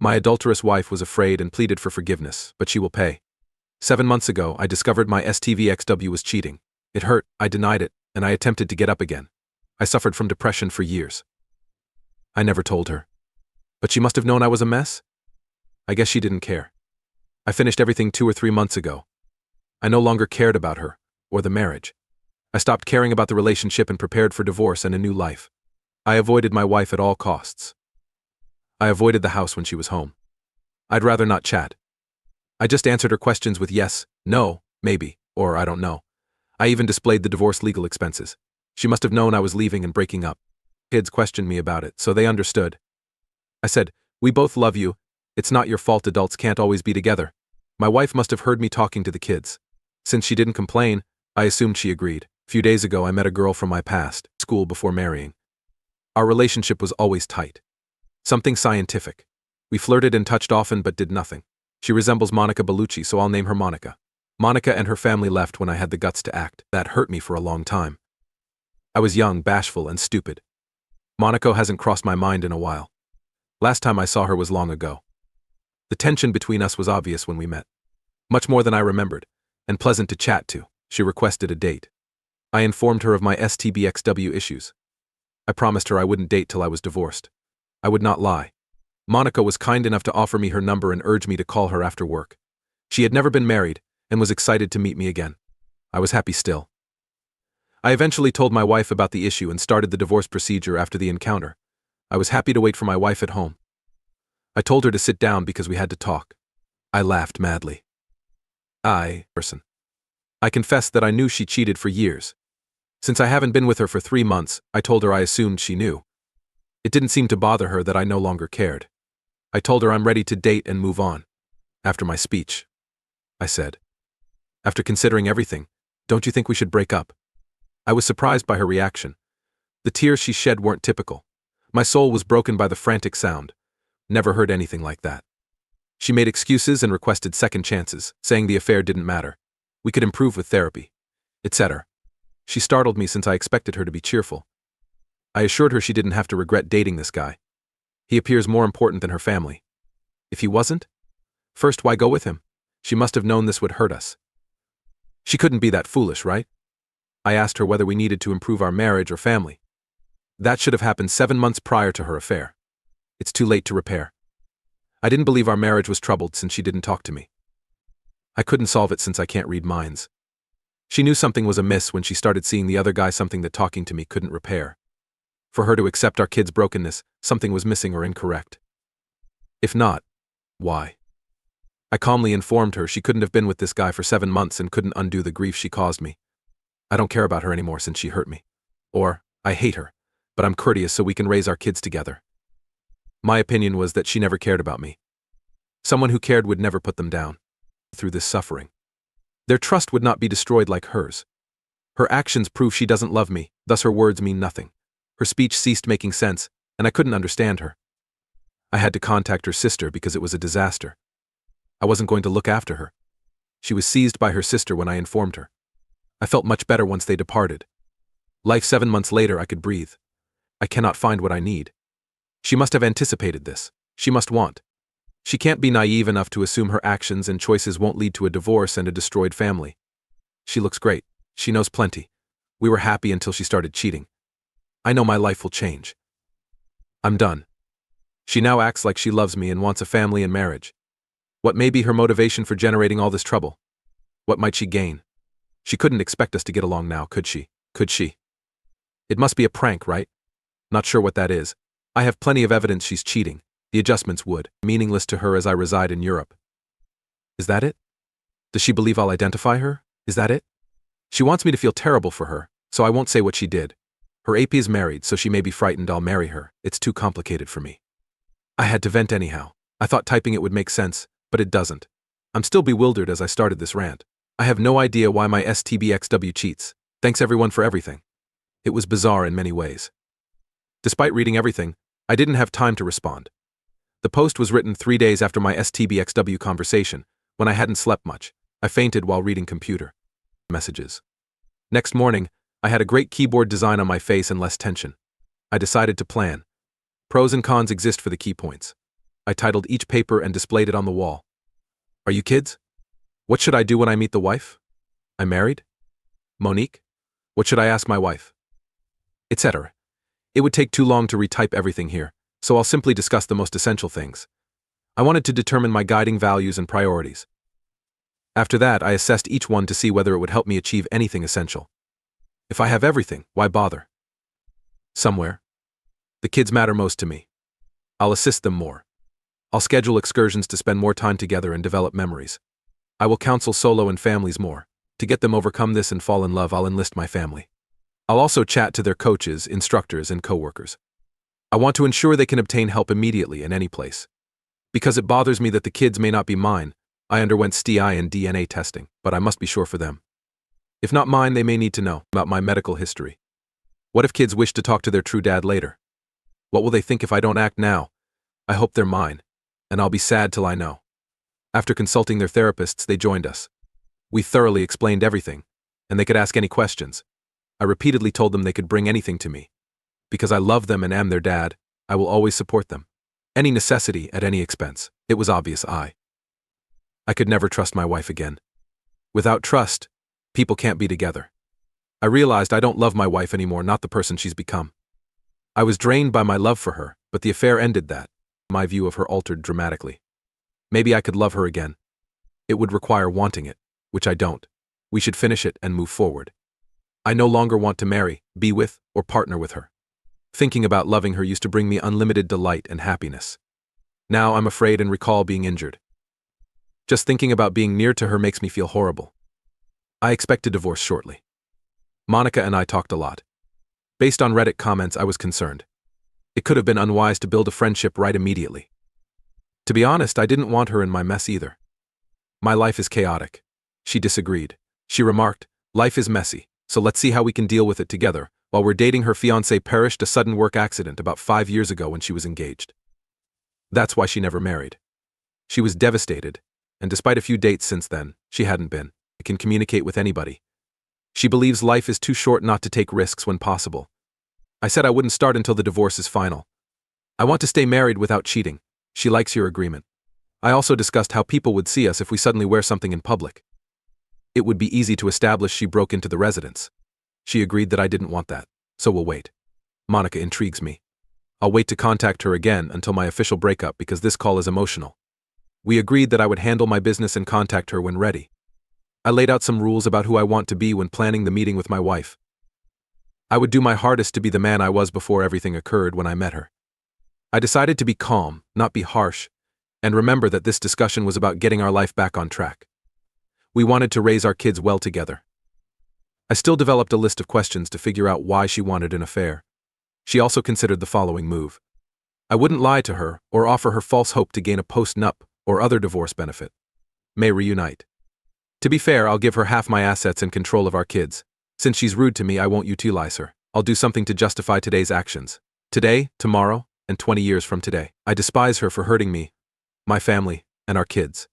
My adulterous wife was afraid and pleaded for forgiveness, but she will pay. 7 months ago, I discovered my STVXW was cheating. It hurt, I denied it, and I attempted to get up again. I suffered from depression for years. I never told her. But she must have known I was a mess? I guess she didn't care. I finished everything 2 or 3 months ago. I no longer cared about her, or the marriage. I stopped caring about the relationship and prepared for divorce and a new life. I avoided my wife at all costs. I avoided the house when she was home. I'd rather not chat. I just answered her questions with yes, no, maybe, or I don't know. I even displayed the divorce legal expenses. She must have known I was leaving and breaking up. Kids questioned me about it, so they understood. I said, "We both love you. It's not your fault adults can't always be together." My wife must have heard me talking to the kids. Since she didn't complain, I assumed she agreed. A few days ago, I met a girl from my past school before marrying. Our relationship was always tight. Something scientific. We flirted and touched often but did nothing. She resembles Monica Bellucci, so I'll name her Monica. Monica and her family left when I had the guts to act. That hurt me for a long time. I was young, bashful, and stupid. Monica hasn't crossed my mind in a while. Last time I saw her was long ago. The tension between us was obvious when we met. Much more than I remembered, and pleasant to chat to. She requested a date. I informed her of my STBXW issues. I promised her I wouldn't date till I was divorced. I would not lie. Monica was kind enough to offer me her number and urge me to call her after work. She had never been married and was excited to meet me again. I was happy still. I eventually told my wife about the issue and started the divorce procedure after the encounter. I was happy to wait for my wife at home. I told her to sit down because we had to talk. I laughed madly. I confessed that I knew she cheated for years. Since I haven't been with her for 3 months, I told her I assumed she knew. It didn't seem to bother her that I no longer cared. I told her I'm ready to date and move on. After my speech, I said, "After considering everything, don't you think we should break up?" I was surprised by her reaction. The tears she shed weren't typical. My soul was broken by the frantic sound. Never heard anything like that. She made excuses and requested second chances, saying the affair didn't matter. We could improve with therapy, etc. She startled me since I expected her to be cheerful. I assured her she didn't have to regret dating this guy. He appears more important than her family. If he wasn't? First, why go with him? She must have known this would hurt us. She couldn't be that foolish, right? I asked her whether we needed to improve our marriage or family. That should have happened 7 months prior to her affair. It's too late to repair. I didn't believe our marriage was troubled since she didn't talk to me. I couldn't solve it since I can't read minds. She knew something was amiss when she started seeing the other guy, something that talking to me couldn't repair. For her to accept our kids' brokenness, something was missing or incorrect. If not, why? I calmly informed her she couldn't have been with this guy for 7 months and couldn't undo the grief she caused me. I don't care about her anymore since she hurt me. Or, I hate her, but I'm courteous so we can raise our kids together. My opinion was that she never cared about me. Someone who cared would never put them down. Through this suffering, their trust would not be destroyed like hers. Her actions prove she doesn't love me, thus her words mean nothing. Her speech ceased making sense, and I couldn't understand her. I had to contact her sister because it was a disaster. I wasn't going to look after her. She was seized by her sister when I informed her. I felt much better once they departed. Life 7 months later, I could breathe. I cannot find what I need. She must have anticipated this. She must want. She can't be naive enough to assume her actions and choices won't lead to a divorce and a destroyed family. She looks great. She knows plenty. We were happy until she started cheating. I know my life will change. I'm done. She now acts like she loves me and wants a family and marriage. What may be her motivation for generating all this trouble? What might she gain? She couldn't expect us to get along now, could she? Could she? It must be a prank, right? Not sure what that is. I have plenty of evidence she's cheating. The adjustments would be meaningless to her as I reside in Europe. Is that it? Does she believe I'll identify her? Is that it? She wants me to feel terrible for her, so I won't say what she did. Her AP is married, so she may be frightened I'll marry her. It's too complicated for me. I had to vent anyhow. I thought typing it would make sense, but it doesn't. I'm still bewildered as I started this rant. I have no idea why my STBXW cheats. Thanks everyone for everything. It was bizarre in many ways. Despite reading everything, I didn't have time to respond. The post was written 3 days after my STBXW conversation, when I hadn't slept much. I fainted while reading computer messages. Next morning, I had a great keyboard design on my face and less tension. I decided to plan. Pros and cons exist for the key points. I titled each paper and displayed it on the wall. Are you kids? What should I do when I meet the wife? I'm married? Monique? What should I ask my wife? Etc. It would take too long to retype everything here, so I'll simply discuss the most essential things. I wanted to determine my guiding values and priorities. After that, I assessed each one to see whether it would help me achieve anything essential. If I have everything, why bother? Somewhere. The kids matter most to me. I'll assist them more. I'll schedule excursions to spend more time together and develop memories. I will counsel solo and families more. To get them overcome this and fall in love, I'll enlist my family. I'll also chat to their coaches, instructors, and coworkers. I want to ensure they can obtain help immediately in any place. Because it bothers me that the kids may not be mine, I underwent STI and DNA testing, but I must be sure for them. If not mine, they may need to know about my medical history. What if kids wish to talk to their true dad later? What will they think if I don't act now? I hope they're mine, and I'll be sad till I know. After consulting their therapists, they joined us. We thoroughly explained everything, and they could ask any questions. I repeatedly told them they could bring anything to me. Because I love them and am their dad, I will always support them. Any necessity at any expense. It was obvious I could never trust my wife again. Without trust, people can't be together. I realized I don't love my wife anymore, not the person she's become. I was drained by my love for her, but the affair ended that. My view of her altered dramatically. Maybe I could love her again. It would require wanting it, which I don't. We should finish it and move forward. I no longer want to marry, be with, or partner with her. Thinking about loving her used to bring me unlimited delight and happiness. Now I'm afraid and recall being injured. Just thinking about being near to her makes me feel horrible. I expect a divorce shortly. Monica and I talked a lot. Based on Reddit comments, I was concerned. It could have been unwise to build a friendship right immediately. To be honest, I didn't want her in my mess either. My life is chaotic. She disagreed. She remarked, life is messy, so let's see how we can deal with it together. While we're dating, her fiancé perished a sudden work accident about 5 years ago when she was engaged. That's why she never married. She was devastated, and despite a few dates since then, she hadn't been. I can communicate with anybody. She believes life is too short not to take risks when possible. I said I wouldn't start until the divorce is final. I want to stay married without cheating. She likes your agreement. I also discussed how people would see us if we suddenly wear something in public. It would be easy to establish she broke into the residence. She agreed that I didn't want that, so we'll wait. Monica intrigues me. I'll wait to contact her again until my official breakup because this call is emotional. We agreed that I would handle my business and contact her when ready. I laid out some rules about who I want to be when planning the meeting with my wife. I would do my hardest to be the man I was before everything occurred when I met her. I decided to be calm, not be harsh, and remember that this discussion was about getting our life back on track. We wanted to raise our kids well together. I still developed a list of questions to figure out why she wanted an affair. She also considered the following move. I wouldn't lie to her or offer her false hope to gain a post-nup or other divorce benefit. May reunite. To be fair, I'll give her half my assets and control of our kids. Since she's rude to me, I won't utilize her. I'll do something to justify today's actions. Today, tomorrow, and 20 years from today. I despise her for hurting me, my family, and our kids.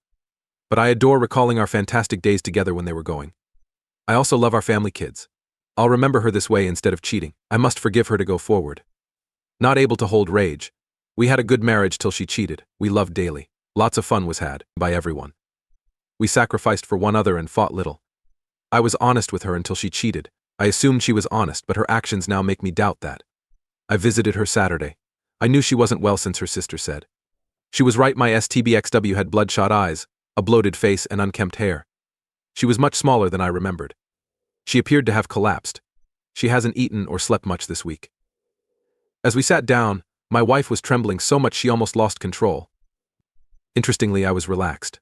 But I adore recalling our fantastic days together when they were going. I also love our family kids. I'll remember her this way instead of cheating. I must forgive her to go forward. Not able to hold rage. We had a good marriage till she cheated. We loved daily. Lots of fun was had, by everyone. We sacrificed for one another and fought little. I was honest with her until she cheated. I assumed she was honest, but her actions now make me doubt that. I visited her Saturday. I knew she wasn't well since her sister said. She was right, my STBXW had bloodshot eyes, a bloated face, and unkempt hair. She was much smaller than I remembered. She appeared to have collapsed. She hasn't eaten or slept much this week. As we sat down, my wife was trembling so much she almost lost control. Interestingly, I was relaxed.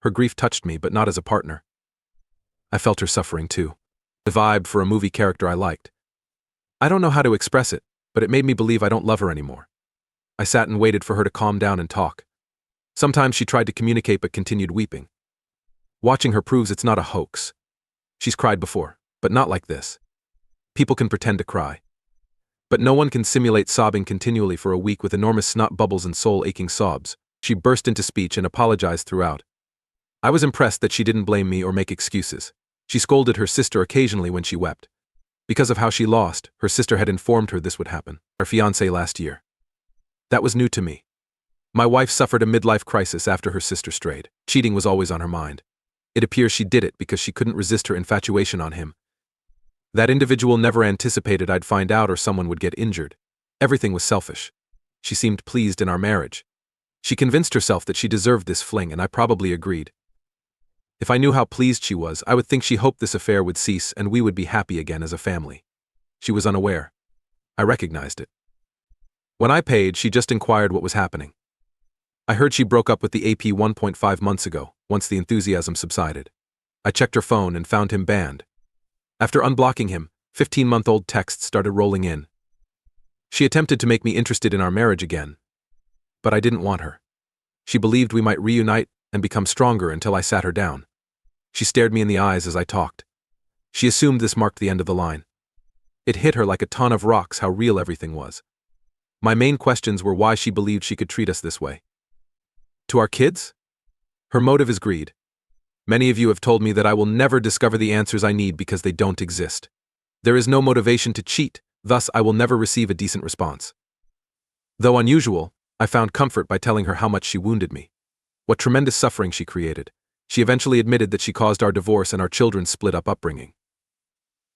Her grief touched me, but not as a partner. I felt her suffering too. The vibe for a movie character I liked. I don't know how to express it, but it made me believe I don't love her anymore. I sat and waited for her to calm down and talk. Sometimes she tried to communicate but continued weeping. Watching her proves it's not a hoax. She's cried before, but not like this. People can pretend to cry. But no one can simulate sobbing continually for a week with enormous snot bubbles and soul-aching sobs. She burst into speech and apologized throughout. I was impressed that she didn't blame me or make excuses. She scolded her sister occasionally when she wept. Because of how she lost, her sister had informed her this would happen. Her fiancé last year. That was new to me. My wife suffered a midlife crisis after her sister strayed. Cheating was always on her mind. It appears she did it because she couldn't resist her infatuation on him. That individual never anticipated I'd find out or someone would get injured. Everything was selfish. She seemed pleased in our marriage. She convinced herself that she deserved this fling, and I probably agreed. If I knew how pleased she was, I would think she hoped this affair would cease and we would be happy again as a family. She was unaware. I recognized it. When I paid, she just inquired what was happening. I heard she broke up with the AP 1.5 months ago, once the enthusiasm subsided. I checked her phone and found him banned. After unblocking him, 15-month-old texts started rolling in. She attempted to make me interested in our marriage again, but I didn't want her. She believed we might reunite and become stronger until I sat her down. She stared me in the eyes as I talked. She assumed this marked the end of the line. It hit her like a ton of rocks how real everything was. My main questions were why she believed she could treat us this way. To our kids? Her motive is greed. Many of you have told me that I will never discover the answers I need because they don't exist. There is no motivation to cheat, thus I will never receive a decent response. Though unusual, I found comfort by telling her how much she wounded me. What tremendous suffering she created. She eventually admitted that she caused our divorce and our children's split-up upbringing.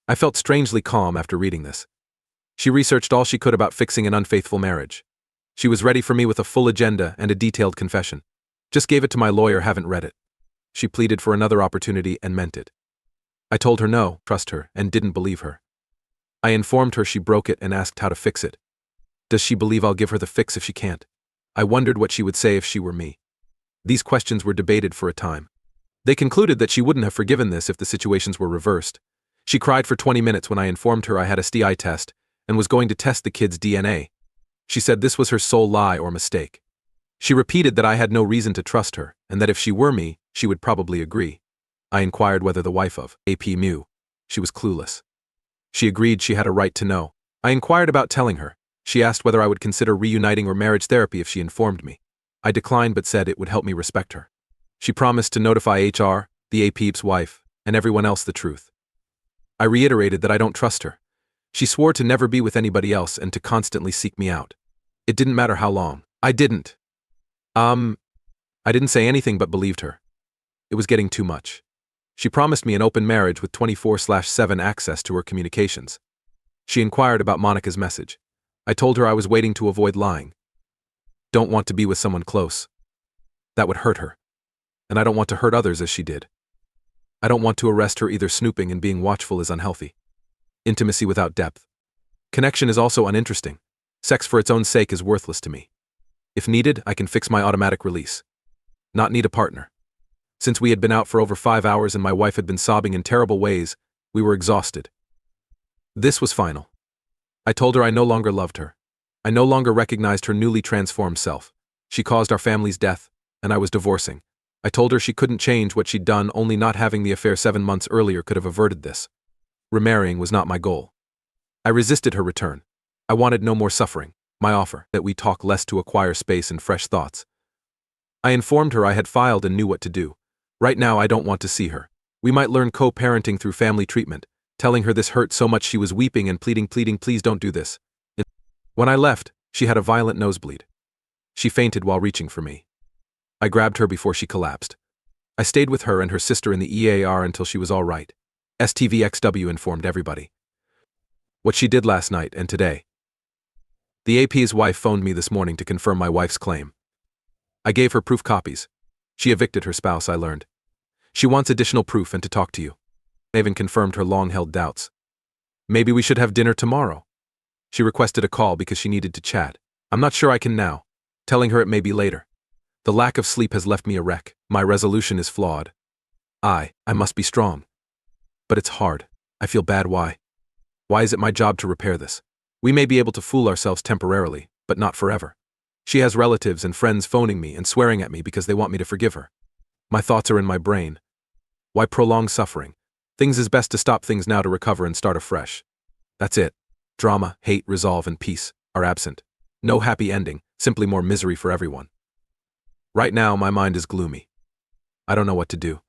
I felt strangely calm after reading this. She researched all she could about fixing an unfaithful marriage. She was ready for me with a full agenda and a detailed confession. Just gave it to my lawyer, haven't read it. She pleaded for another opportunity and meant it. I told her no, trust her, and didn't believe her. I informed her she broke it and asked how to fix it. Does she believe I'll give her the fix if she can't? I wondered what she would say if she were me. These questions were debated for a time. They concluded that she wouldn't have forgiven this if the situations were reversed. She cried for 20 minutes when I informed her I had a STI test and was going to test the kid's DNA. She said this was her sole lie or mistake. She repeated that I had no reason to trust her, and that if she were me, she would probably agree. I inquired whether the wife of AP Mu. She was clueless. She agreed she had a right to know. I inquired about telling her. She asked whether I would consider reuniting or marriage therapy if she informed me. I declined but said it would help me respect her. She promised to notify HR, the AP's wife, and everyone else the truth. I reiterated that I don't trust her. She swore to never be with anybody else and to constantly seek me out. It didn't matter how long. I didn't say anything but believed her. It was getting too much. She promised me an open marriage with 24/7 access to her communications. She inquired about Monica's message. I told her I was waiting to avoid lying. Don't want to be with someone close. That would hurt her. And I don't want to hurt others as she did. I don't want to arrest her either. Snooping and being watchful is unhealthy. Intimacy without depth. Connection is also uninteresting. Sex for its own sake is worthless to me. If needed, I can fix my automatic release. Not need a partner. Since we had been out for over 5 hours and my wife had been sobbing in terrible ways, we were exhausted. This was final. I told her I no longer loved her. I no longer recognized her newly transformed self. She caused our family's death, and I was divorcing. I told her she couldn't change what she'd done, only not having the affair 7 months earlier could have averted this. Remarrying was not my goal. I resisted her return. I wanted no more suffering. My offer, that we talk less to acquire space and fresh thoughts. I informed her I had filed and knew what to do. Right now I don't want to see her. We might learn co-parenting through family treatment. Telling her this hurt so much she was weeping and pleading, please don't do this. When I left, she had a violent nosebleed. She fainted while reaching for me. I grabbed her before she collapsed. I stayed with her and her sister in the EAR until she was all right. STVXW informed everybody what she did last night and today. The AP's wife phoned me this morning to confirm my wife's claim. I gave her proof copies. She evicted her spouse, I learned. She wants additional proof and to talk to you. I even confirmed her long-held doubts. Maybe we should have dinner tomorrow. She requested a call because she needed to chat. I'm not sure I can now. Telling her it may be later. The lack of sleep has left me a wreck. My resolution is flawed. I must be strong. But it's hard. I feel bad. Why? Why is it my job to repair this? We may be able to fool ourselves temporarily, but not forever. She has relatives and friends phoning me and swearing at me because they want me to forgive her. My thoughts are in my brain. Why prolong suffering? Things is best to stop things now to recover and start afresh. That's it. Drama, hate, resolve, and peace are absent. No happy ending, simply more misery for everyone. Right now, my mind is gloomy. I don't know what to do.